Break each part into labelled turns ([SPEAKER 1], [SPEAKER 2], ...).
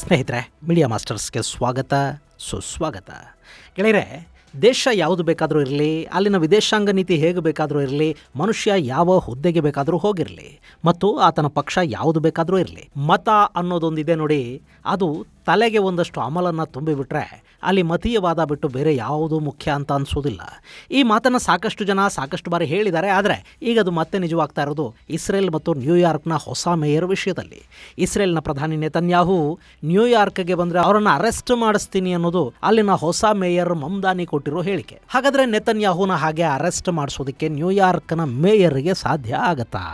[SPEAKER 1] ಸ್ನೇಹಿತರೆ, ಮೀಡಿಯಾ ಮಾಸ್ಟರ್ಸ್ಗೆ ಸ್ವಾಗತ, ಸುಸ್ವಾಗತ. ಗೆಳೆಯರೆ, ದೇಶ ಯಾವುದು ಬೇಕಾದರೂ ಇರಲಿ, ಅಲ್ಲಿನ ವಿದೇಶಾಂಗ ನೀತಿ ಹೇಗೆ ಬೇಕಾದರೂ ಇರಲಿ, ಮನುಷ್ಯ ಯಾವ ಹುದ್ದೆಗೆ ಬೇಕಾದರೂ ಹೋಗಿರಲಿ ಮತ್ತು ಆತನ ಪಕ್ಷ ಯಾವುದು ಬೇಕಾದರೂ ಇರಲಿ, ಮತ ಅನ್ನೋದೊಂದಿದೆ ನೋಡಿ, ಅದು ತಲೆಗೆ ಒಂದಷ್ಟು ಅಮಲನ್ನು ತುಂಬಿಬಿಟ್ರೆ ಅಲ್ಲಿ ಮತೀಯವಾದ ಬಿಟ್ಟು ಬೇರೆ ಯಾವುದೂ ಮುಖ್ಯ ಅಂತ ಅನಿಸೋದಿಲ್ಲ. ಈ ಮಾತನ್ನು ಸಾಕಷ್ಟು ಜನ ಸಾಕಷ್ಟು ಬಾರಿ ಹೇಳಿದ್ದಾರೆ. ಆದರೆ ಈಗ ಅದು ಮತ್ತೆ ನಿಜವಾಗ್ತಾ ಇರೋದು ಇಸ್ರೇಲ್ ಮತ್ತು ನ್ಯೂಯಾರ್ಕ್ನ ಹೊಸ ಮೇಯರ್ ವಿಷಯದಲ್ಲಿ. ಇಸ್ರೇಲ್ನ ಪ್ರಧಾನಿ ನೆತನ್ಯಾಹು ನ್ಯೂಯಾರ್ಕ್ಗೆ ಬಂದರೆ ಅವರನ್ನು ಅರೆಸ್ಟ್ ಮಾಡಿಸ್ತೀನಿ ಅನ್ನೋದು ಅಲ್ಲಿನ ಹೊಸ ಮೇಯರ್ ಮಮ್ದಾನಿ ಕೊಟ್ಟಿರೋ ಹೇಳಿಕೆ. ಹಾಗಾದರೆ ನೆತನ್ಯಾಹುನ ಹಾಗೆ ಅರೆಸ್ಟ್ ಮಾಡಿಸೋದಕ್ಕೆ ನ್ಯೂಯಾರ್ಕ್ನ ಮೇಯರ್ಗೆ ಸಾಧ್ಯ ಆಗತ್ತಾ?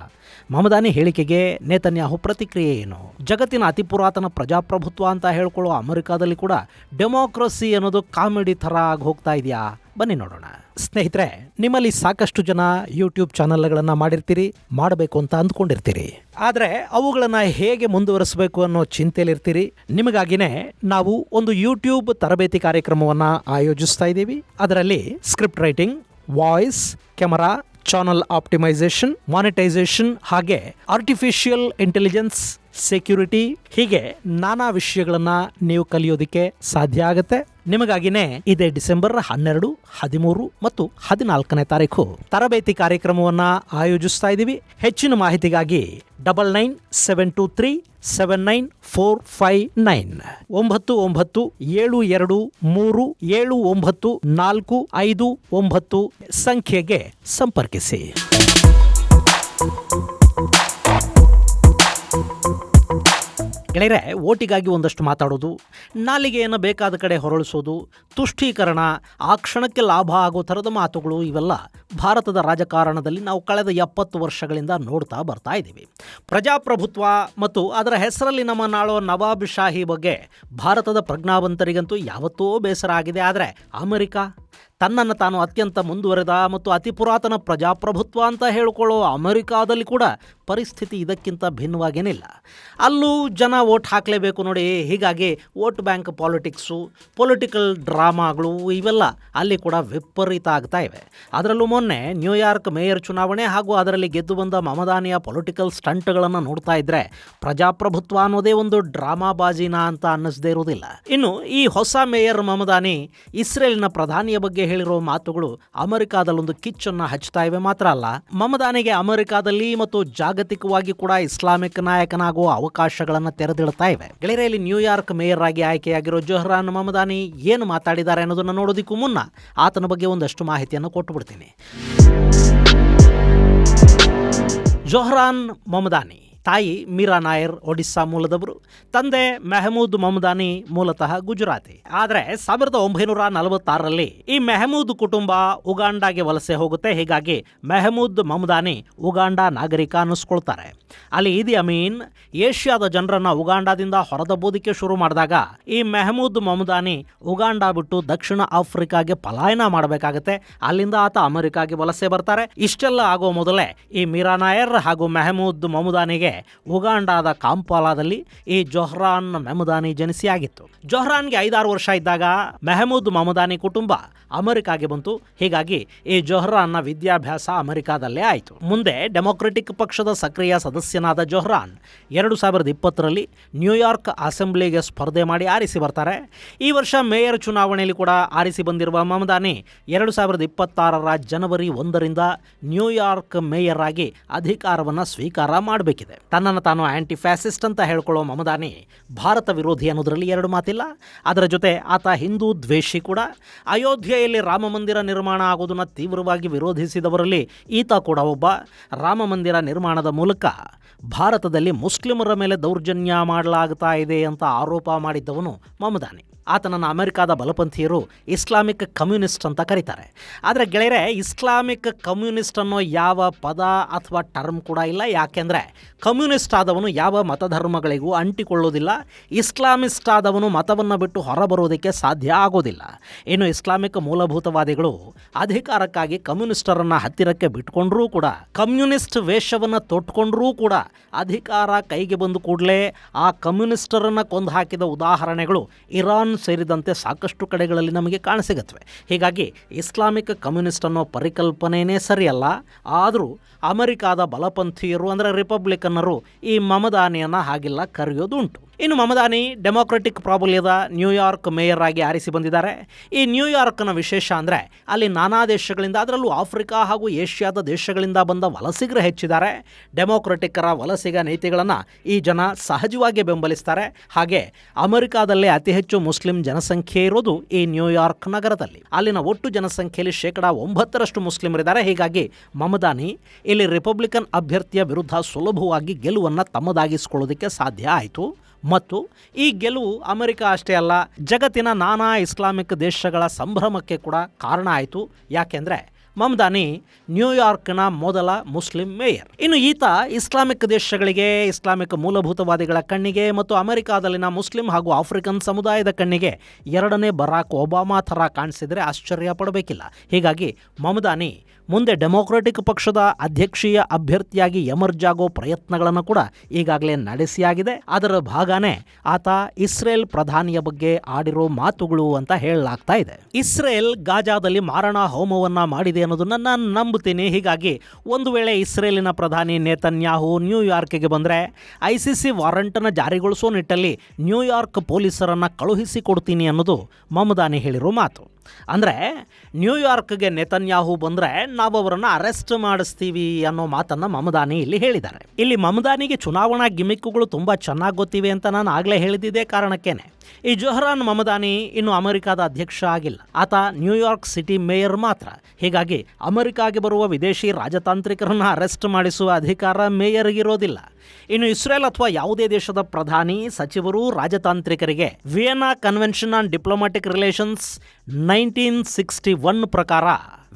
[SPEAKER 1] ಮಮದಾನಿ ಹೇಳಿಕೆಗೆ ನೆತನ್ಯಾಹು ಪ್ರತಿಕ್ರಿಯೆ ಏನು? ಜಗತ್ತಿನ ಅತಿ ಪುರಾತನ ಪ್ರಜಾಪ್ರಭುತ್ವ ಅಂತ ಹೇಳ್ಕೊಳ್ಳೋ ಅಮೆರಿಕಾದಲ್ಲಿ ಕೂಡ ಡೆಮೋಕ್ರಸಿ ಅನ್ನೋದು ಕಾಮಿಡಿ ಥರ ಆಗಿ ಹೋಗ್ತಾ ಇದೆಯಾ? ಬನ್ನಿ ನೋಡೋಣ. ಸ್ನೇಹಿತರೆ, ನಿಮ್ಮಲ್ಲಿ ಸಾಕಷ್ಟು ಜನ ಯೂಟ್ಯೂಬ್ ಚಾನಲ್ಗಳನ್ನು ಮಾಡಿರ್ತೀರಿ, ಮಾಡಬೇಕು ಅಂತ ಅಂದ್ಕೊಂಡಿರ್ತೀರಿ. ಆದರೆ ಅವುಗಳನ್ನು ಹೇಗೆ ಮುಂದುವರಿಸಬೇಕು ಅನ್ನೋ ಚಿಂತೆಯಲ್ಲಿರ್ತೀರಿ. ನಿಮಗಾಗಿನೇ ನಾವು ಒಂದು ಯೂಟ್ಯೂಬ್ ತರಬೇತಿ ಕಾರ್ಯಕ್ರಮವನ್ನು ಆಯೋಜಿಸ್ತಾ ಇದ್ದೀವಿ. ಅದರಲ್ಲಿ script writing, voice, camera, channel optimisation, monetisation, ಹಾಗೆ ಆರ್ಟಿಫಿಷಿಯಲ್ ಇಂಟೆಲಿಜೆನ್ಸ್, ಸೆಕ್ಯೂರಿಟಿ, ಹೀಗೆ ನಾನಾ ವಿಷಯಗಳನ್ನು ನೀವು ಕಲಿಯೋದಕ್ಕೆ ಸಾಧ್ಯ ಆಗುತ್ತೆ. ನಿಮಗಾಗಿನೇ ಇದೇ ಡಿಸೆಂಬರ್ 12, 13 ಮತ್ತು 14ನೇ ತಾರೀಕು ತರಬೇತಿ ಕಾರ್ಯಕ್ರಮವನ್ನು ಆಯೋಜಿಸ್ತಾ ಇದ್ದೀವಿ. ಹೆಚ್ಚಿನ ಮಾಹಿತಿಗಾಗಿ 9972379459 9972379459 ಸಂಖ್ಯೆಗೆ ಸಂಪರ್ಕಿಸಿ. ಗೆಳೆಯರೆ, ಓಟಿಗಾಗಿ ಒಂದಷ್ಟು ಮಾತಾಡೋದು, ನಾಲಿಗೆಯನ್ನು ಬೇಕಾದ ಕಡೆ ಹೊರಳಿಸೋದು, ತುಷ್ಟೀಕರಣ, ಆ ಕ್ಷಣಕ್ಕೆ ಲಾಭ ಆಗೋ ಥರದ ಮಾತುಗಳು, ಇವೆಲ್ಲ ಭಾರತದ ರಾಜಕಾರಣದಲ್ಲಿ ನಾವು ಕಳೆದ 70 ವರ್ಷಗಳಿಂದ ನೋಡ್ತಾ ಬರ್ತಾ ಇದ್ದೀವಿ. ಪ್ರಜಾಪ್ರಭುತ್ವ ಮತ್ತು ಅದರ ಹೆಸರಲ್ಲಿ ನಮ್ಮ ನಾಳೋ ನವಾಬ್ಶಾಹಿ ಬಗ್ಗೆ ಭಾರತದ ಪ್ರಜ್ಞಾವಂತರಿಗಂತೂ ಯಾವತ್ತೂ ಬೇಸರ ಆಗಿದೆ. ಆದರೆ ಅಮೆರಿಕ ತನ್ನನ್ನು ತಾನು ಅತ್ಯಂತ ಮುಂದುವರೆದ ಮತ್ತು ಅತಿ ಪುರಾತನ ಪ್ರಜಾಪ್ರಭುತ್ವ ಅಂತ ಹೇಳಿಕೊಳ್ಳೋ ಅಮೆರಿಕಾದಲ್ಲಿ ಕೂಡ ಪರಿಸ್ಥಿತಿ ಇದಕ್ಕಿಂತ ಭಿನ್ನವಾಗೇನಿಲ್ಲ. ಅಲ್ಲೂ ಜನ ವೋಟ್ ಹಾಕಲೇಬೇಕು ನೋಡಿ. ಹೀಗಾಗಿ ವೋಟ್ ಬ್ಯಾಂಕ್ ಪಾಲಿಟಿಕ್ಸು, ಪೊಲಿಟಿಕಲ್ ಡ್ರಾಮಾಗಳು, ಇವೆಲ್ಲ ಅಲ್ಲಿ ಕೂಡ ವಿಪರೀತ ಆಗ್ತಾ ಇವೆ. ಅದರಲ್ಲೂ ಮೊನ್ನೆ ನ್ಯೂಯಾರ್ಕ್ ಮೇಯರ್ ಚುನಾವಣೆ ಹಾಗೂ ಅದರಲ್ಲಿ ಗೆದ್ದು ಬಂದ ಮಮದಾನಿಯ ಪೊಲಿಟಿಕಲ್ ಸ್ಟಂಟ್ಗಳನ್ನು ನೋಡ್ತಾ ಇದ್ರೆ ಪ್ರಜಾಪ್ರಭುತ್ವ ಅನ್ನೋದೇ ಒಂದು ಡ್ರಾಮಾಬಾಜಿನ ಅಂತ ಅನ್ನಿಸದೇ ಇರೋದಿಲ್ಲ. ಇನ್ನು ಈ ಹೊಸ ಮೇಯರ್ ಮಮದಾನಿ ಇಸ್ರೇಲ್ನ ಪ್ರಧಾನಿಯ ಬಗ್ಗೆ ಹೇಳಿರೋ ಮಾತುಗಳು ಅಮೆರಿಕಾದಲ್ಲೊಂದು ಕಿಚ್ಚನ್ನು ಹಚ್ತಾ ಇವೆ. ಮಾತ್ರ ಅಲ್ಲ, ಮಮದಾನಿಗೆ ಅಮೆರಿಕಾದಲ್ಲಿ ಮತ್ತು ಜಾಗತಿಕವಾಗಿ ಕೂಡ ಇಸ್ಲಾಮಿಕ್ ನಾಯಕನಾಗುವ ಅವಕಾಶಗಳನ್ನು ತೆರೆದಿಡ್ತಾ ಇವೆ. ಗೆಳೆಯರಲ್ಲಿ ನ್ಯೂಯಾರ್ಕ್ ಮೇಯರ್ ಆಗಿ ಆಯ್ಕೆಯಾಗಿರೋ ಜೊಹ್ರಾನ್ ಮಮದಾನಿ ಏನು ಮಾತಾಡಿದ್ದಾರೆ ಅನ್ನೋದನ್ನು ನೋಡೋದಕ್ಕೂ ಮುನ್ನ ಆತನ ಬಗ್ಗೆ ಒಂದಷ್ಟು ಮಾಹಿತಿಯನ್ನು ಕೊಟ್ಟುಬಿಡ್ತೀನಿ. ಜೊಹ್ರಾನ್ ಮಮದಾನಿ ತಾಯಿ ಮೀರಾ ನಾಯರ್ ಒಡಿಸ್ಸಾ ಮೂಲದವರು, ತಂದೆ ಮೆಹಮೂದ್ ಮಮದಾನಿ ಮೂಲತಃ ಗುಜರಾತಿ. ಆದರೆ 1946ರಲ್ಲಿ ಈ ಮೆಹಮೂದ್ ಕುಟುಂಬ ಉಗಾಂಡಾಗೆ ವಲಸೆ ಹೋಗುತ್ತೆ. ಹೀಗಾಗಿ ಮೆಹಮೂದ್ ಮಮದಾನಿ ಉಗಾಂಡ ನಾಗರಿಕ ಅನ್ನಿಸ್ಕೊಳ್ತಾರೆ. ಅಲ್ಲಿ ಇದಿ ಅಮೀನ್ ಏಷ್ಯಾದ ಜನರನ್ನ ಉಗಾಂಡಾದಿಂದ ಹೊರದಬೋದಕ್ಕೆ ಶುರು ಮಾಡಿದಾಗ ಈ ಮೆಹಮೂದ್ ಮಮದಾನಿ ಉಗಾಂಡ ಬಿಟ್ಟು ದಕ್ಷಿಣ ಆಫ್ರಿಕಾಗೆ ಪಲಾಯನ ಮಾಡಬೇಕಾಗತ್ತೆ. ಅಲ್ಲಿಂದ ಆತ ಅಮೆರಿಕಾಗೆ ವಲಸೆ ಬರ್ತಾರೆ. ಇಷ್ಟೆಲ್ಲ ಆಗೋ ಮೊದಲೇ ಈ ಮೀರಾ ನಾಯರ್ ಹಾಗೂ ಮೆಹಮೂದ್ ಮಮದಾನಿಗೆ ಉಗಾಂಡಾದ ಕಾಂಪಾಲಾದಲ್ಲಿ ಈ ಜೊಹ್ರಾನ್ ಮಮದಾನಿ ಜನಿಸಿಯಾಗಿತ್ತು. ಜೊಹ್ರಾನ್ಗೆ 5-6 ವರ್ಷ ಇದ್ದಾಗ ಮೆಹಮೂದ್ ಮಮದಾನಿ ಕುಟುಂಬ ಅಮೆರಿಕಾಗೆ ಬಂತು. ಹೀಗಾಗಿ ಈ ಜೊಹ್ರಾನ್ನ ವಿದ್ಯಾಭ್ಯಾಸ ಅಮೆರಿಕಾದಲ್ಲೇ ಆಯಿತು. ಮುಂದೆ ಡೆಮೊಕ್ರೆಟಿಕ್ ಪಕ್ಷದ ಸಕ್ರಿಯ ಸದಸ್ಯನಾದ ಜೊಹ್ರಾನ್ 2020ರಲ್ಲಿ ನ್ಯೂಯಾರ್ಕ್ ಅಸೆಂಬ್ಲಿಗೆ ಸ್ಪರ್ಧೆ ಮಾಡಿ ಆರಿಸಿ ಬರ್ತಾರೆ. ಈ ವರ್ಷ ಮೇಯರ್ ಚುನಾವಣೆಯಲ್ಲಿ ಕೂಡ ಆರಿಸಿ ಬಂದಿರುವ ಮಮದಾನಿ 2026ರ ಜನವರಿ 1ರಿಂದ ನ್ಯೂಯಾರ್ಕ್ ಮೇಯರ್ ಆಗಿ ಅಧಿಕಾರವನ್ನು ಸ್ವೀಕಾರ ಮಾಡಬೇಕಿದೆ. ತನ್ನನ್ನು ತಾನು ಆಂಟಿ ಫ್ಯಾಸಿಸ್ಟ್ ಅಂತ ಹೇಳ್ಕೊಳ್ಳೋ ಮಮದಾನಿ ಭಾರತ ವಿರೋಧಿ ಅನ್ನೋದರಲ್ಲಿ ಎರಡು ಮಾತಿಲ್ಲ. ಅದರ ಜೊತೆ ಆತ ಹಿಂದೂ ದ್ವೇಷಿ ಕೂಡ. ಅಯೋಧ್ಯೆಯಲ್ಲಿ ರಾಮ ಮಂದಿರ ನಿರ್ಮಾಣ ಆಗೋದನ್ನು ತೀವ್ರವಾಗಿ ವಿರೋಧಿಸಿದವರಲ್ಲಿ ಈತ ಕೂಡ ಒಬ್ಬ. ರಾಮ ಮಂದಿರ ನಿರ್ಮಾಣದ ಮೂಲಕ ಭಾರತದಲ್ಲಿ ಮುಸ್ಲಿಮರ ಮೇಲೆ ದೌರ್ಜನ್ಯ ಮಾಡಲಾಗ್ತಾ ಇದೆ ಅಂತ ಆರೋಪ ಮಾಡಿದ್ದವನು ಮಮದಾನಿ. ಆತನನ್ನು ಅಮೆರಿಕಾದ ಬಲಪಂಥೀಯರು ಇಸ್ಲಾಮಿಕ್ ಕಮ್ಯುನಿಸ್ಟ್ ಅಂತ ಕರೀತಾರೆ. ಆದರೆ ಗೆಳೆಯರೆ, ಇಸ್ಲಾಮಿಕ್ ಕಮ್ಯುನಿಸ್ಟ್ ಅನ್ನೋ ಯಾವ ಪದ ಅಥವಾ ಟರ್ಮ್ ಕೂಡ ಇಲ್ಲ. ಯಾಕೆಂದರೆ ಕಮ್ಯುನಿಸ್ಟ್ ಆದವನು ಯಾವ ಮತಧರ್ಮಗಳಿಗೂ ಅಂಟಿಕೊಳ್ಳೋದಿಲ್ಲ. ಇಸ್ಲಾಮಿಸ್ಟ್ ಆದವನು ಮತವನ್ನು ಬಿಟ್ಟು ಹೊರಬರೋದಕ್ಕೆ ಸಾಧ್ಯ ಆಗೋದಿಲ್ಲ. ಇನ್ನು ಇಸ್ಲಾಮಿಕ್ ಮೂಲಭೂತವಾದಿಗಳು ಅಧಿಕಾರಕ್ಕಾಗಿ ಕಮ್ಯುನಿಸ್ಟರನ್ನು ಹತ್ತಿರಕ್ಕೆ ಬಿಟ್ಕೊಂಡ್ರೂ ಕೂಡ, ಕಮ್ಯುನಿಸ್ಟ್ ವೇಷವನ್ನು ತೊಟ್ಕೊಂಡ್ರೂ ಕೂಡ ಅಧಿಕಾರ ಕೈಗೆ ಬಂದು ಕೂಡಲೇ ಆ ಕಮ್ಯುನಿಸ್ಟರನ್ನು ಕೊಂದು ಹಾಕಿದ ಉದಾಹರಣೆಗಳು ಇರಾನ್ ಸೇರಿದಂತೆ ಸಾಕಷ್ಟು ಕಡೆಗಳಲ್ಲಿ ನಮಗೆ ಕಾಣಸಿಗುತ್ತವೆ. ಹೀಗಾಗಿ ಇಸ್ಲಾಮಿಕ್ ಕಮ್ಯುನಿಸ್ಟ್ ಅನ್ನೋ ಪರಿಕಲ್ಪನೆಯೇ ಸರಿಯಲ್ಲ. ಆದರೂ ಅಮೆರಿಕಾದ ಬಲಪಂಥೀಯರು ಅಂದರೆ ರಿಪಬ್ಲಿಕನ್ನರು ಈ ಮಮದಾನಿಯನ್ನು ಹಾಗೆಲ್ಲ ಕರೆಯೋದು ಉಂಟು. ಇನ್ನು ಮಮದಾನಿ ಡೆಮೊಕ್ರೆಟಿಕ್ ಪ್ರಾಬಲ್ಯದ ನ್ಯೂಯಾರ್ಕ್ ಮೇಯರ್ ಆಗಿ ಆರಿಸಿ ಬಂದಿದ್ದಾರೆ. ಈ ನ್ಯೂಯಾರ್ಕ್ನ ವಿಶೇಷ ಅಂದರೆ ಅಲ್ಲಿ ನಾನಾ ದೇಶಗಳಿಂದ, ಅದರಲ್ಲೂ ಆಫ್ರಿಕಾ ಹಾಗೂ ಏಷ್ಯಾದ ದೇಶಗಳಿಂದ ಬಂದ ವಲಸಿಗರು ಹೆಚ್ಚಿದ್ದಾರೆ. ಡೆಮೊಕ್ರೆಟಿಕ್ಕರ ವಲಸಿಗ ನೀತಿಗಳನ್ನು ಈ ಜನ ಸಹಜವಾಗಿ ಬೆಂಬಲಿಸ್ತಾರೆ. ಹಾಗೆ ಅಮೆರಿಕಾದಲ್ಲೇ ಅತಿ ಹೆಚ್ಚು ಮುಸ್ಲಿಂ ಜನಸಂಖ್ಯೆ ಇರೋದು ಈ ನ್ಯೂಯಾರ್ಕ್ ನಗರದಲ್ಲಿ. ಅಲ್ಲಿನ ಒಟ್ಟು ಜನಸಂಖ್ಯೆಯಲ್ಲಿ 9% ಮುಸ್ಲಿಮರಿದ್ದಾರೆ. ಹೀಗಾಗಿ ಮಮದಾನಿ ಇಲ್ಲಿ ರಿಪಬ್ಲಿಕನ್ ಅಭ್ಯರ್ಥಿಯ ವಿರುದ್ಧ ಸುಲಭವಾಗಿ ಗೆಲುವನ್ನು ತಮ್ಮದಾಗಿಸಿಕೊಳ್ಳೋದಕ್ಕೆ ಸಾಧ್ಯ ಆಯಿತು. ಮತ್ತು ಈ ಗೆಲುವು ಅಮೆರಿಕ ಅಷ್ಟೇ ಅಲ್ಲ, ಜಗತ್ತಿನ ನಾನಾ ಇಸ್ಲಾಮಿಕ್ ದೇಶಗಳ ಸಂಭ್ರಮಕ್ಕೆ ಕೂಡ ಕಾರಣ ಆಯಿತು. ಯಾಕೆಂದರೆ ಮಮದಾನಿ ನ್ಯೂಯಾರ್ಕ್ನ ಮೊದಲ ಮುಸ್ಲಿಂ ಮೇಯರ್. ಇನ್ನು ಈತ ಇಸ್ಲಾಮಿಕ್ ದೇಶಗಳಿಗೆ, ಇಸ್ಲಾಮಿಕ್ ಮೂಲಭೂತವಾದಿಗಳ ಕಣ್ಣಿಗೆ ಮತ್ತು ಅಮೆರಿಕಾದಲ್ಲಿನ ಮುಸ್ಲಿಂ ಹಾಗೂ ಆಫ್ರಿಕನ್ ಸಮುದಾಯದ ಕಣ್ಣಿಗೆ ಎರಡನೇ ಬರಾಕ್ ಒಬಾಮಾ ಥರ ಕಾಣಿಸಿದರೆ ಆಶ್ಚರ್ಯ ಪಡಬೇಕಿಲ್ಲ. ಹೀಗಾಗಿ ಮಮದಾನಿ ಮುಂದೆ ಡೆಮೊಕ್ರೆಟಿಕ್ ಪಕ್ಷದ ಅಧ್ಯಕ್ಷೀಯ ಅಭ್ಯರ್ಥಿಯಾಗಿ ಎಮರ್ಜ್ ಆಗೋ ಪ್ರಯತ್ನಗಳನ್ನು ಕೂಡ ಈಗಾಗಲೇ ನಡೆಸಿಯಾಗಿದೆ. ಅದರ ಭಾಗನೇ ಆತ ಇಸ್ರೇಲ್ ಪ್ರಧಾನಿಯ ಬಗ್ಗೆ ಆಡಿರೋ ಮಾತುಗಳು ಅಂತ ಹೇಳಲಾಗ್ತಾ ಇದೆ. ಇಸ್ರೇಲ್ ಗಾಜಾದಲ್ಲಿ ಮಾರಣ ಹೋಮವನ್ನ ಮಾಡಿದೆ ಅನ್ನೋದನ್ನ ನಾನು ನಂಬುತ್ತೀನಿ. ಹೀಗಾಗಿ ಒಂದು ವೇಳೆ ಇಸ್ರೇಲಿನ ಪ್ರಧಾನಿ ನೇತನ್ಯಾಹು ನ್ಯೂಯಾರ್ಕ್ಗೆ ಬಂದರೆ ICC ವಾರಂಟನ್ನು ಜಾರಿಗೊಳಿಸೋ ನಿಟ್ಟಲ್ಲಿ ನ್ಯೂಯಾರ್ಕ್ ಪೊಲೀಸರನ್ನು ಕಳುಹಿಸಿಕೊಡ್ತೀನಿ ಅನ್ನೋದು ಮಮದಾನಿ ಹೇಳಿರೋ ಮಾತು. ಅಂದರೆ ನ್ಯೂಯಾರ್ಕ್ಗೆ ನೇತನ್ಯಾಹು ಬಂದರೆ ನಾವು ಅವರನ್ನು ಅರೆಸ್ಟ್ ಮಾಡಿಸ್ತೀವಿ ಅನ್ನೋ ಮಾತನ್ನು ಮಮದಾನಿ ಇಲ್ಲಿ ಹೇಳಿದ್ದಾರೆ. ಇಲ್ಲಿ ಮಮದಾನಿಗೆ ಚುನಾವಣಾ ಗಿಮಿಕ್ಕುಗಳು ತುಂಬ ಚೆನ್ನಾಗಿ ಗೊತ್ತಿವೆ ಅಂತ ನಾನು ಆಗಲೇ ಹೇಳಿದ್ದೇ ಕಾರಣಕ್ಕೇನೆ. ಈ ಜೊಹ್ರಾನ್ ಮಮದಾನಿ ಇನ್ನು ಅಮೆರಿಕಾದ ಅಧ್ಯಕ್ಷ ಆಗಿಲ್ಲ. ಆತ ನ್ಯೂಯಾರ್ಕ್ ಸಿಟಿ ಮೇಯರ್ ಮಾತ್ರ. ಹೀಗಾಗಿ ಅಮೆರಿಕಾಗೆ ಬರುವ ವಿದೇಶಿ ರಾಜತಾಂತ್ರಿಕರನ್ನು ಅರೆಸ್ಟ್ ಮಾಡಿಸುವ ಅಧಿಕಾರ ಮೇಯರ್ಗಿರೋದಿಲ್ಲ. ಇನ್ನು ಇಸ್ರೇಲ್ ಅಥವಾ ಯಾವುದೇ ದೇಶದ ಪ್ರಧಾನಿ, ಸಚಿವರು, ರಾಜತಾಂತ್ರಿಕರಿಗೆ Vienna convention on diplomatic relations 1961 ಪ್ರಕಾರ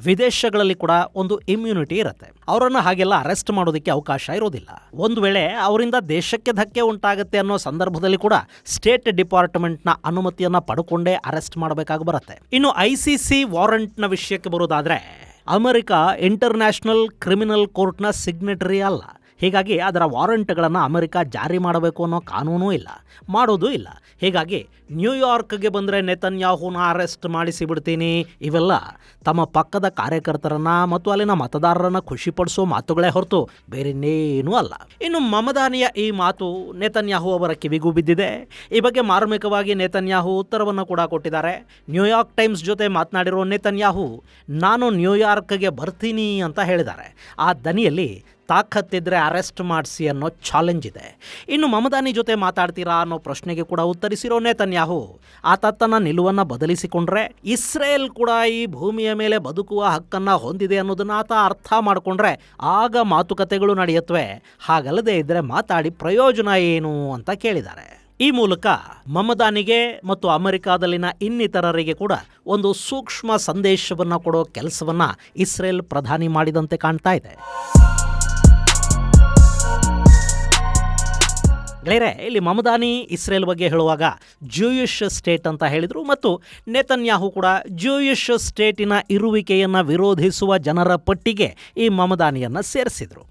[SPEAKER 1] ವಿದೇಶಗಳಲ್ಲಿ ಕೂಡ ಒಂದು ಇಮ್ಯುನಿಟಿ ಇರುತ್ತೆ. ಅವರನ್ನು ಹಾಗೆಲ್ಲ ಅರೆಸ್ಟ್ ಮಾಡೋದಕ್ಕೆ ಅವಕಾಶ ಇರೋದಿಲ್ಲ. ಒಂದು ವೇಳೆ ಅವರಿಂದ ದೇಶಕ್ಕೆ ಧಕ್ಕೆ ಉಂಟಾಗುತ್ತೆ ಅನ್ನೋ ಸಂದರ್ಭದಲ್ಲಿ ಕೂಡ ಸ್ಟೇಟ್ ಡಿಪಾರ್ಟ್ಮೆಂಟ್ನ ಅನುಮತಿಯನ್ನು ಪಡ್ಕೊಂಡೇ ಅರೆಸ್ಟ್ ಮಾಡಬೇಕಾಗಿ ಬರುತ್ತೆ. ಇನ್ನು ICC ವಾರಂಟ್ನ ವಿಷಯಕ್ಕೆ ಬರೋದಾದರೆ ಅಮೆರಿಕ ಇಂಟರ್ನ್ಯಾಷನಲ್ ಕ್ರಿಮಿನಲ್ ಕೋರ್ಟ್ನ ಸಿಗ್ನೆಟರಿ ಅಲ್ಲ. ಹೀಗಾಗಿ ಅದರ ವಾರಂಟ್ಗಳನ್ನು ಅಮೆರಿಕ ಜಾರಿ ಮಾಡಬೇಕು ಅನ್ನೋ ಕಾನೂನೂ ಇಲ್ಲ, ಮಾಡೋದೂ ಇಲ್ಲ. ಹೀಗಾಗಿ ನ್ಯೂಯಾರ್ಕ್ಗೆ ಬಂದರೆ ನೇತನ್ಯಾಹುನ ಅರೆಸ್ಟ್ ಮಾಡಿಸಿ ಬಿಡ್ತೀನಿ, ಇವೆಲ್ಲ ತಮ್ಮ ಪಕ್ಕದ ಕಾರ್ಯಕರ್ತರನ್ನು ಮತ್ತು ಅಲ್ಲಿನ ಮತದಾರರನ್ನು ಖುಷಿಪಡಿಸೋ ಮಾತುಗಳೇ ಹೊರತು ಬೇರೆನ್ನೇನೂ ಅಲ್ಲ. ಇನ್ನು ಮಮದಾನಿಯ ಈ ಮಾತು ನೇತನ್ಯಾಹು ಅವರ ಕಿವಿಗೂ ಬಿದ್ದಿದೆ. ಈ ಬಗ್ಗೆ ಮಾರ್ಮಿಕವಾಗಿ ನೇತನ್ಯಾಹು ಉತ್ತರವನ್ನು ಕೂಡ ಕೊಟ್ಟಿದ್ದಾರೆ. ನ್ಯೂಯಾರ್ಕ್ ಟೈಮ್ಸ್ ಜೊತೆ ಮಾತನಾಡಿರೋ ನೇತನ್ಯಾಹು ನಾನು ನ್ಯೂಯಾರ್ಕ್ಗೆ ಬರ್ತೀನಿ ಅಂತ ಹೇಳಿದ್ದಾರೆ. ಆ ದನಿಯಲ್ಲಿ ತಾಕತ್ತಿದ್ರೆ ಅರೆಸ್ಟ್ ಮಾಡಿಸಿ ಅನ್ನೋ ಚಾಲೆಂಜ್ ಇದೆ. ಇನ್ನು ಮಮದಾನಿ ಜೊತೆ ಮಾತಾಡ್ತೀರಾ ಅನ್ನೋ ಪ್ರಶ್ನೆಗೆ ಕೂಡ ಉತ್ತರಿಸಿರೋ ನೇತನ್ಯಾಹು ಆತ ತನ್ನ ನಿಲುವನ್ನು ಬದಲಿಸಿಕೊಂಡ್ರೆ ಇಸ್ರೇಲ್ ಕೂಡ ಈ ಭೂಮಿಯ ಮೇಲೆ ಬದುಕುವ ಹಕ್ಕನ್ನು ಹೊಂದಿದೆ ಅನ್ನೋದನ್ನ ಆತ ಅರ್ಥ ಮಾಡಿಕೊಂಡ್ರೆ ಆಗ ಮಾತುಕತೆಗಳು ನಡೆಯುತ್ತವೆ, ಹಾಗಲ್ಲದೆ ಇದ್ದರೆ ಮಾತಾಡಿ ಪ್ರಯೋಜನ ಏನು ಅಂತ ಕೇಳಿದ್ದಾರೆ. ಈ ಮೂಲಕ ಮಮದಾನಿಗೆ ಮತ್ತು ಅಮೆರಿಕಾದಲ್ಲಿನ ಇನ್ನಿತರರಿಗೆ ಕೂಡ ಒಂದು ಸೂಕ್ಷ್ಮ ಸಂದೇಶವನ್ನು ಕೊಡೋ ಕೆಲಸವನ್ನು ಇಸ್ರೇಲ್ ಪ್ರಧಾನಿ ಮಾಡಿದಂತೆ ಕಾಣ್ತಾ ಇದೆ. ಗೆಳೆಯರೆ, ಇಲ್ಲಿ ಮಮದಾನಿ ಇಸ್ರೇಲ್ ಬಗ್ಗೆ ಹೇಳುವಾಗ ಜೂಯಿಷ್ ಸ್ಟೇಟ್ ಅಂತ ಹೇಳಿದರು ಮತ್ತು ನೇತನ್ಯಾಹು ಕೂಡ ಜೂಯಿಷ್ ಸ್ಟೇಟಿನ ಇರುವಿಕೆಯನ್ನು ವಿರೋಧಿಸುವ ಜನರ ಪಟ್ಟಿಗೆ ಈ ಮಮದಾನಿಯನ್ನು ಸೇರಿಸಿದರು.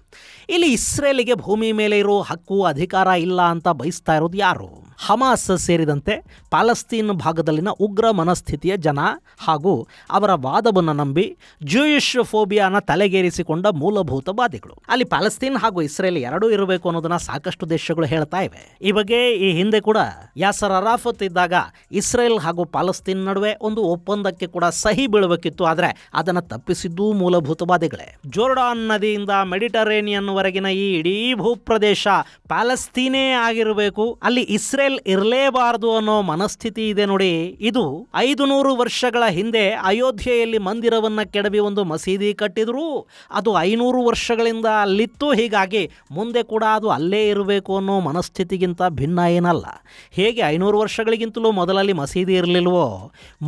[SPEAKER 1] ಇಲ್ಲಿ ಇಸ್ರೇಲಿಗೆ ಭೂಮಿ ಮೇಲೆ ಇರೋ ಹಕ್ಕು, ಅಧಿಕಾರ ಇಲ್ಲ ಅಂತ ಬಯಸ್ತಾ ಇರೋದು ಯಾರು? ಹಮಾಸ್ ಸೇರಿದಂತೆ ಪ್ಯಾಲೆಸ್ತೀನ್ ಭಾಗದಲ್ಲಿನ ಉಗ್ರ ಮನಸ್ಥಿತಿಯ ಜನ ಹಾಗೂ ಅವರ ವಾದವನ್ನು ನಂಬಿ ಜೂಯಿಷ್ ಫೋಬಿಯಾನ ತಲೆಗೇರಿಸಿಕೊಂಡ ಮೂಲಭೂತವಾದಿಗಳು. ಅಲ್ಲಿ ಪ್ಯಾಲೆಸ್ತೀನ್ ಹಾಗೂ ಇಸ್ರೇಲ್ ಎರಡೂ ಇರಬೇಕು ಅನ್ನೋದನ್ನ ಸಾಕಷ್ಟು ದೇಶಗಳು ಹೇಳ್ತಾ ಇವೆ. ಈ ಬಗ್ಗೆ ಈ ಹಿಂದೆ ಕೂಡ ಯಾಸರ್ ಅರಾಫತ್ ಇದ್ದಾಗ ಇಸ್ರೇಲ್ ಹಾಗೂ ಪ್ಯಾಲೆಸ್ತೀನ್ ನಡುವೆ ಒಂದು ಒಪ್ಪಂದಕ್ಕೆ ಕೂಡ ಸಹಿ ಬೀಳಬೇಕಿತ್ತು, ಆದರೆ ಅದನ್ನು ತಪ್ಪಿಸಿದ್ದೂ ಮೂಲಭೂತವಾದಿಗಳೇ. ಜೋರ್ಡಾನ್ ನದಿಯಿಂದ ಮೆಡಿಟರೇನಿಯನ್ ವರೆಗಿನ ಈ ಇಡೀ ಭೂಪ್ರದೇಶ ಪ್ಯಾಲೆಸ್ತೀನೇ ಆಗಿರಬೇಕು, ಅಲ್ಲಿ ಇಸ್ರೇಲ್ ಇರಲೇಬಾರದು ಅನ್ನೋ ಮನಸ್ಥಿತಿ ಇದೆ ನೋಡಿ. ಇದು 500 ವರ್ಷಗಳ ಹಿಂದೆ ಅಯೋಧ್ಯೆಯಲ್ಲಿ ಮಂದಿರವನ್ನ ಕೆಡವಿ ಒಂದು ಮಸೀದಿ ಕಟ್ಟಿದ್ರು, ಅದು 500 ವರ್ಷಗಳಿಂದ ಅಲ್ಲಿತ್ತು. ಹೀಗಾಗಿ ಮುಂದೆ ಕೂಡ ಅದು ಅಲ್ಲೇ ಇರಬೇಕು ಅನ್ನೋ ಮನಸ್ಥಿತಿಗಿಂತ ಭಿನ್ನ ಏನಲ್ಲ. ಹೇಗೆ 500 ವರ್ಷಗಳಿಗಿಂತಲೂ ಮೊದಲಲ್ಲಿ ಮಸೀದಿ ಇರಲಿಲ್ವೋ,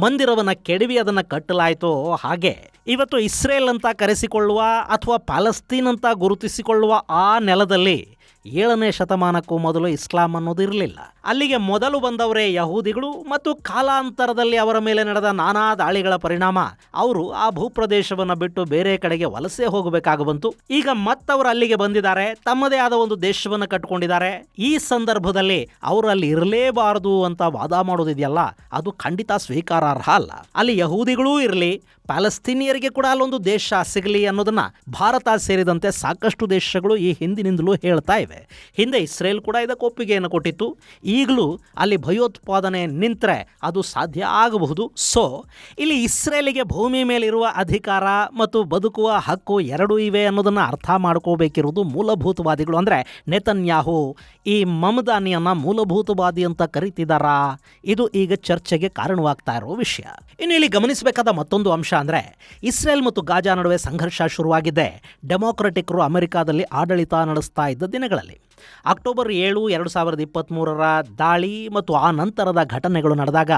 [SPEAKER 1] ಮಂದಿರವನ್ನು ಕೆಡವಿ ಅದನ್ನು ಕಟ್ಟಲಾಯಿತೋ, ಹಾಗೆ ಇವತ್ತು ಇಸ್ರೇಲ್ ಅಂತ ಕರೆಸಿಕೊಳ್ಳುವ ಅಥವಾ ಪ್ಯಾಲೆಸ್ತೀನ್ ಅಂತ ಗುರುತಿಸಿಕೊಳ್ಳುವ ಆ ನೆಲದಲ್ಲಿ 7ನೇ ಶತಮಾನಕ್ಕೂ ಮೊದಲು ಇಸ್ಲಾಂ ಅನ್ನೋದು ಇರಲಿಲ್ಲ. ಅಲ್ಲಿಗೆ ಮೊದಲು ಬಂದವರೇ ಯಹೂದಿಗಳು ಮತ್ತು ಕಾಲಾಂತರದಲ್ಲಿ ಅವರ ಮೇಲೆ ನಡೆದ ನಾನಾ ದಾಳಿಗಳ ಪರಿಣಾಮ ಅವರು ಆ ಭೂಪ್ರದೇಶವನ್ನು ಬಿಟ್ಟು ಬೇರೆ ಕಡೆಗೆ ವಲಸೆ ಹೋಗಬೇಕಾಗಿ ಬಂತು. ಈಗ ಮತ್ತವರು ಅಲ್ಲಿಗೆ ಬಂದಿದ್ದಾರೆ, ತಮ್ಮದೇ ಆದ ಒಂದು ದೇಶವನ್ನು ಕಟ್ಟಿಕೊಂಡಿದ್ದಾರೆ. ಈ ಸಂದರ್ಭದಲ್ಲಿ ಅವರು ಅಲ್ಲಿ ಇರಲೇಬಾರದು ಅಂತ ವಾದ ಮಾಡೋದಿದೆಯಲ್ಲ, ಅದು ಖಂಡಿತ ಸ್ವೀಕಾರಾರ್ಹ ಅಲ್ಲ. ಅಲ್ಲಿ ಯಹೂದಿಗಳೂ ಇರಲಿ, ಪ್ಯಾಲೆಸ್ತೀನಿಯರಿಗೆ ಕೂಡ ಅಲ್ಲೊಂದು ದೇಶ ಸಿಗಲಿ ಅನ್ನೋದನ್ನ ಭಾರತ ಸೇರಿದಂತೆ ಸಾಕಷ್ಟು ದೇಶಗಳು ಈ ಹಿಂದಿನಿಂದಲೂ ಹೇಳ್ತಾ ಇವೆ. ಆಗಿದೆ. ಹಿಂದೆ ಇಸ್ರೇಲ್ ಕೂಡ ಇದಕ್ಕೆ ಒಪ್ಪಿಗೆಯನ್ನು ಕೊಟ್ಟಿತ್ತು. ಈಗಲೂ ಅಲ್ಲಿ ಭಯೋತ್ಪಾದನೆ ನಿಂತರೆ ಅದು ಸಾಧ್ಯ ಆಗಬಹುದು. ಸೊ ಇಲ್ಲಿ ಇಸ್ರೇಲಿಗೆ ಭೂಮಿ ಮೇಲಿರುವ ಅಧಿಕಾರ ಮತ್ತು ಬದುಕುವ ಹಕ್ಕು ಎರಡೂ ಇವೆ ಅನ್ನೋದನ್ನು ಅರ್ಥ ಮಾಡ್ಕೋಬೇಕಿರುವುದು ಮೂಲಭೂತವಾದಿಗಳು. ಅಂದರೆ ನೆತನ್ಯಾಹು ಈ ಮಮದಾನಿಯನ್ನು ಮೂಲಭೂತವಾದಿ ಅಂತ ಕರೀತಿದ್ದಾರಾ? ಇದು ಈಗ ಚರ್ಚೆಗೆ ಕಾರಣವಾಗ್ತಾ ಇರೋ ವಿಷಯ. ಇನ್ನು ಇಲ್ಲಿ ಗಮನಿಸಬೇಕಾದ ಮತ್ತೊಂದು ಅಂಶ ಅಂದರೆ ಇಸ್ರೇಲ್ ಮತ್ತು ಗಾಜಾ ನಡುವೆ ಸಂಘರ್ಷ ಶುರುವಾಗಿದ್ದೆ ಡೆಮೊಕ್ರೆಟಿಕರು ಅಮೆರಿಕಾದಲ್ಲಿ ಆಡಳಿತ ನಡೆಸ್ತಾ ಇದ್ದ ದಿನಗಳಲ್ಲಿ. ಅಕ್ಟೋಬರ್ 7, 2023 ದಾಳಿ ಮತ್ತು ಆ ನಂತರದ ಘಟನೆಗಳು ನಡೆದಾಗ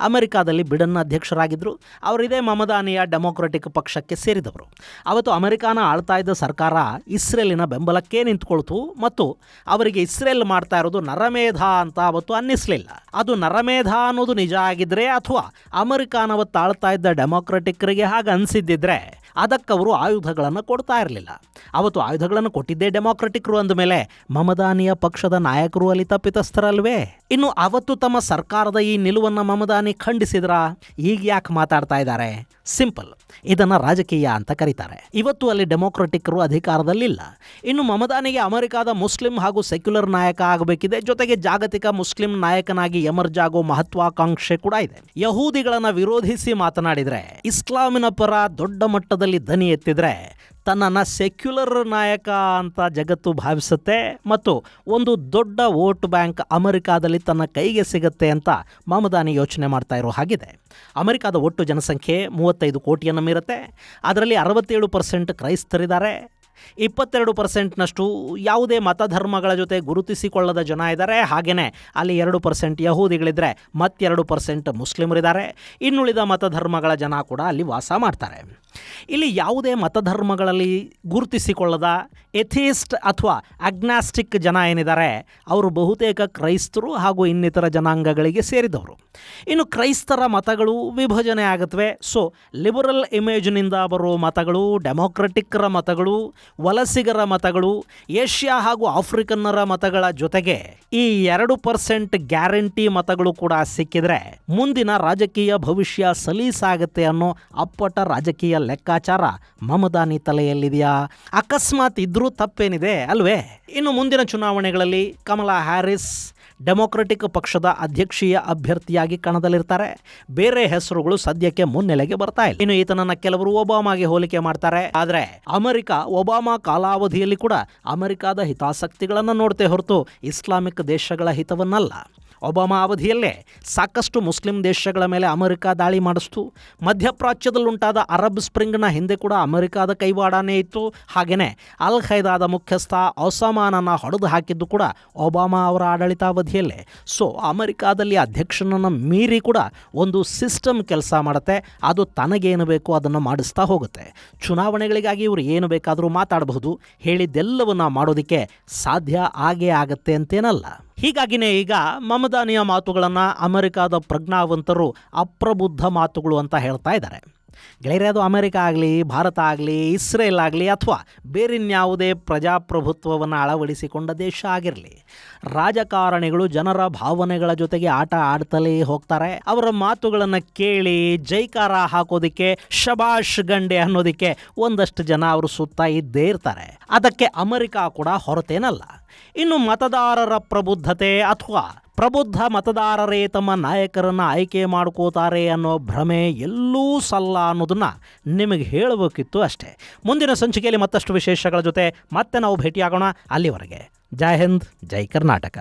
[SPEAKER 1] ಅಮೆರಿಕಾದಲ್ಲಿ ಬಿಡನ್ ಅಧ್ಯಕ್ಷರಾಗಿದ್ದರು. ಅವರಿದೇ ಮಮದಾನಿಯ ಡೆಮೊಕ್ರೆಟಿಕ್ ಪಕ್ಷಕ್ಕೆ ಸೇರಿದವರು. ಅವತ್ತು ಅಮೆರಿಕಾನ ಆಳ್ತಾ ಇದ್ದ ಸರ್ಕಾರ ಇಸ್ರೇಲಿನ ಬೆಂಬಲಕ್ಕೆ ನಿಂತ್ಕೊಳ್ತು ಮತ್ತು ಅವರಿಗೆ ಇಸ್ರೇಲ್ ಮಾಡ್ತಾ ಇರೋದು ನರಮೇಧ ಅಂತ ಅವತ್ತು ಅನ್ನಿಸಲಿಲ್ಲ. ಅದು ನರಮೇಧ ಅನ್ನೋದು ನಿಜ ಆಗಿದ್ರೆ ಅಥವಾ ಅಮೆರಿಕಾನವತ್ತು ಆಳ್ತಾ ಇದ್ದ ಡೆಮೊಕ್ರೆಟಿಕ್ರಿಗೆ ಹಾಗೆ ಅನಿಸಿದ್ದಿದ್ರೆ ಅದಕ್ಕವರು ಆಯುಧಗಳನ್ನು ಕೊಡ್ತಾ ಇರಲಿಲ್ಲ. ಅವತ್ತು ಆಯುಧಗಳನ್ನು ಕೊಟ್ಟಿದ್ದೇ ಡೆಮೊಕ್ರೆಟಿಕ್ರು ಅಂದಮೇಲೆ ಮಮದಾನಿಯ ಪಕ್ಷದ ನಾಯಕರು ಅಲ್ಲಿ ತಪ್ಪಿತಸ್ಥರಲ್ವೇ? ಇನ್ನು ಅವತ್ತು ತಮ್ಮ ಸರ್ಕಾರದ ಈ ನಿಲುವನ್ನು ಮಮದಾನಿ ಖಂಡಿಸಿದ್ರಾ? ಈಗ ಯಾಕೆ ಮಾತಾಡ್ತಾ ಇದ್ದಾರೆ? ಸಿಂಪಲ್, ಇದನ್ನು ರಾಜಕೀಯ ಅಂತ ಕರೀತಾರೆ. ಇವತ್ತು ಅಲ್ಲಿ ಡೆಮೊಕ್ರೆಟಿಕ್ರು ಅಧಿಕಾರದಲ್ಲಿಲ್ಲ. ಇನ್ನು ಮಮದಾನಿಗೆ ಅಮೆರಿಕಾದ ಮುಸ್ಲಿಂ ಹಾಗೂ ಸೆಕ್ಯುಲರ್ ನಾಯಕ ಆಗಬೇಕಿದೆ. ಜೊತೆಗೆ ಜಾಗತಿಕ ಮುಸ್ಲಿಂ ನಾಯಕನಾಗಿ ಎಮರ್ಜ್ ಆಗೋ ಮಹತ್ವಾಕಾಂಕ್ಷೆ ಕೂಡ ಇದೆ. ಯಹೂದಿಗಳನ್ನು ವಿರೋಧಿಸಿ ಮಾತನಾಡಿದರೆ, ಇಸ್ಲಾಮಿನ ಪರ ದೊಡ್ಡ ಮಟ್ಟದಲ್ಲಿ ಧ್ವನಿ ಎತ್ತಿದ್ರೆ ತನ್ನನ್ನು ಸೆಕ್ಯುಲರ್ ನಾಯಕ ಅಂತ ಜಗತ್ತು ಭಾವಿಸುತ್ತೆ ಮತ್ತು ಒಂದು ದೊಡ್ಡ ವೋಟ್ ಬ್ಯಾಂಕ್ ಅಮೆರಿಕಾದಲ್ಲಿ ತನ್ನ ಕೈಗೆ ಸಿಗುತ್ತೆ ಅಂತ ಮಮದಾನಿ ಯೋಚನೆ ಮಾಡ್ತಾ ಇರೋ ಹಾಗಿದೆ. ಅಮೆರಿಕಾದ ಒಟ್ಟು ಜನಸಂಖ್ಯೆ 35 ಕೋಟಿಯನ್ನು ಮೀರುತ್ತೆ. ಅದರಲ್ಲಿ 67% ಕ್ರೈಸ್ತರಿದ್ದಾರೆ. 22%ನಷ್ಟು ಯಾವುದೇ ಮತಧರ್ಮಗಳ ಜೊತೆ ಗುರುತಿಸಿಕೊಳ್ಳದ ಜನ ಇದ್ದಾರೆ. ಹಾಗೆಯೇ ಅಲ್ಲಿ 2% ಯಹೂದಿಗಳಿದ್ದರೆ ಮತ್ತೆ 2% ಮುಸ್ಲಿಮರಿದ್ದಾರೆ. ಇನ್ನುಳಿದ ಮತಧರ್ಮಗಳ ಜನ ಕೂಡ ಅಲ್ಲಿ ವಾಸ ಮಾಡ್ತಾರೆ. ಇಲ್ಲಿ ಯಾವುದೇ ಮತಧರ್ಮಗಳಲ್ಲಿ ಗುರುತಿಸಿಕೊಳ್ಳದ ಎಥಿಯಿಸ್ಟ್ ಅಥವಾ ಅಗ್ನಾಸ್ಟಿಕ್ ಜನ ಏನಿದ್ದಾರೆ ಅವರು ಬಹುತೇಕ ಕ್ರೈಸ್ತರು ಹಾಗೂ ಇನ್ನಿತರ ಜನಾಂಗಗಳಿಗೆ ಸೇರಿದವರು. ಇನ್ನು ಕ್ರೈಸ್ತರ ಮತಗಳು ವಿಭಜನೆ ಆಗುತ್ತವೆ. ಸೊ ಲಿಬರಲ್ ಇಮೇಜ್ನಿಂದ ಬರೋ ಮತಗಳು, ಡೆಮೊಕ್ರೆಟಿಕ್ಕರ ಮತಗಳು, ವಲಸಿಗರ ಮತಗಳು, ಏಷ್ಯಾ ಹಾಗೂ ಆಫ್ರಿಕನ್ನರ ಮತಗಳ ಜೊತೆಗೆ ಈ 2% ಗ್ಯಾರಂಟಿ ಮತಗಳು ಕೂಡ ಸಿಕ್ಕಿದ್ರೆ ಮುಂದಿನ ರಾಜಕೀಯ ಭವಿಷ್ಯ ಸಲೀಸಾಗುತ್ತೆ ಅನ್ನೋ ಅಪ್ಪಟ ರಾಜಕೀಯ ಲೆಕ್ಕಾಚಾರ ಮಮದಾನಿ ತಲೆಯಲ್ಲಿದೆಯಾ? ಅಕಸ್ಮಾತ್ ಇದ್ರೂ ತಪ್ಪೇನಿದೆ ಅಲ್ವೇ? ಇನ್ನು ಮುಂದಿನ ಚುನಾವಣೆಗಳಲ್ಲಿ ಕಮಲಾ ಹ್ಯಾರಿಸ್ ಡೆಮೊಕ್ರೆಟಿಕ್ ಪಕ್ಷದ ಅಧ್ಯಕ್ಷೀಯ ಅಭ್ಯರ್ಥಿಯಾಗಿ ಕಣದಲ್ಲಿರ್ತಾರೆ. ಬೇರೆ ಹೆಸರುಗಳು ಸದ್ಯಕ್ಕೆ ಮುನ್ನೆಲೆಗೆ ಬರ್ತಾ ಇಲ್ಲ. ಇನ್ನು ಈತನನ್ನ ಕೆಲವರು ಒಬಾಮಾಗೆ ಹೋಲಿಕೆ ಮಾಡ್ತಾರೆ. ಆದರೆ ಅಮೆರಿಕ ಒಬಾಮಾ ಕಾಲಾವಧಿಯಲ್ಲಿ ಕೂಡ ಅಮೆರಿಕಾದ ಹಿತಾಸಕ್ತಿಗಳನ್ನು ನೋಡ್ತೇ ಹೊರತು ಇಸ್ಲಾಮಿಕ್ ದೇಶಗಳ ಹಿತವನ್ನಲ್ಲ. ಒಬಾಮಾ ಅವಧಿಯಲ್ಲೇ ಸಾಕಷ್ಟು ಮುಸ್ಲಿಂ ದೇಶಗಳ ಮೇಲೆ ಅಮೆರಿಕ ದಾಳಿ ಮಾಡಿಸ್ತು. ಮಧ್ಯಪ್ರಾಚ್ಯದಲ್ಲುಂಟಾದ ಅರಬ್ ಸ್ಪ್ರಿಂಗ್ನ ಹಿಂದೆ ಕೂಡ ಅಮೆರಿಕಾದ ಕೈವಾಡನೇ ಇತ್ತು. ಹಾಗೆಯೇ ಅಲ್ ಖೈದಾದ ಮುಖ್ಯಸ್ಥ ಒಸಾಮಾನನ್ನು ಹೊಡೆದು ಹಾಕಿದ್ದು ಕೂಡ ಒಬಾಮಾ ಅವರ ಆಡಳಿತಾವಧಿಯಲ್ಲೇ. ಸೊ ಅಮೆರಿಕಾದಲ್ಲಿ ಅಧ್ಯಕ್ಷನನ್ನು ಮೀರಿ ಕೂಡ ಒಂದು ಸಿಸ್ಟಮ್ ಕೆಲಸ ಮಾಡುತ್ತೆ. ಅದು ತನಗೇನು ಬೇಕೋ ಅದನ್ನು ಮಾಡಿಸ್ತಾ ಹೋಗುತ್ತೆ. ಚುನಾವಣೆಗಳಿಗಾಗಿ ಇವರು ಏನು ಬೇಕಾದರೂ ಮಾತಾಡಬಹುದು. ಹೇಳಿದ್ದೆಲ್ಲವನ್ನ ಮಾಡೋದಕ್ಕೆ ಸಾಧ್ಯ ಆಗೇ ಆಗತ್ತೆ ಅಂತೇನಲ್ಲ. ಹೀಗಾಗಿನೇ ಈಗ ಮಮದಾನಿಯ ಮಾತುಗಳನ್ನು ಅಮೆರಿಕಾದ ಪ್ರಜ್ಞಾವಂತರು ಅಪ್ರಬುದ್ಧ ಮಾತುಗಳು ಅಂತ ಹೇಳ್ತಾ ಇದ್ದಾರೆ. ಗೆಳೆಯರೆ, ಅದು ಅಮೆರಿಕ ಆಗಲಿ, ಭಾರತ ಆಗಲಿ, ಇಸ್ರೇಲ್ ಆಗಲಿ ಅಥವಾ ಬೇರಿನ್ಯಾವುದೇ ಪ್ರಜಾಪ್ರಭುತ್ವವನ್ನು ಅಳವಡಿಸಿಕೊಂಡ ದೇಶ ಆಗಿರಲಿ, ರಾಜಕಾರಣಿಗಳು ಜನರ ಭಾವನೆಗಳ ಜೊತೆಗೆ ಆಟ ಆಡ್ತಲೇ ಹೋಗ್ತಾರೆ. ಅವರ ಮಾತುಗಳನ್ನು ಕೇಳಿ ಜೈಕಾರ ಹಾಕೋದಕ್ಕೆ, ಶಬಾಷ್ ಗಂಡೆ ಅನ್ನೋದಕ್ಕೆ ಒಂದಷ್ಟು ಜನ ಅವರು ಸುತ್ತ ಇದ್ದೇ ಇರ್ತಾರೆ. ಅದಕ್ಕೆ ಅಮೆರಿಕ ಕೂಡ ಹೊರತೇನಲ್ಲ. ಇನ್ನು ಮತದಾರರ ಪ್ರಬುದ್ಧತೆ ಅಥವಾ ಪ್ರಬುದ್ಧ ಮತದಾರರೇ ತಮ್ಮ ನಾಯಕರನ್ನು ಆಯ್ಕೆ ಮಾಡ್ಕೋತಾರೆ ಅನ್ನೋ ಭ್ರಮೆ ಎಲ್ಲೂ ಸಲ್ಲ ಅನ್ನೋದನ್ನು ನಿಮಗೆ ಹೇಳಬೇಕಿತ್ತು ಅಷ್ಟೇ. ಮುಂದಿನ ಸಂಚಿಕೆಯಲ್ಲಿ ಮತ್ತಷ್ಟು ವಿಶೇಷಗಳ ಜೊತೆ ಮತ್ತೆ ನಾವು ಭೇಟಿಯಾಗೋಣ. ಅಲ್ಲಿವರೆಗೆ ಜೈ ಹಿಂದ್, ಜೈ ಕರ್ನಾಟಕ.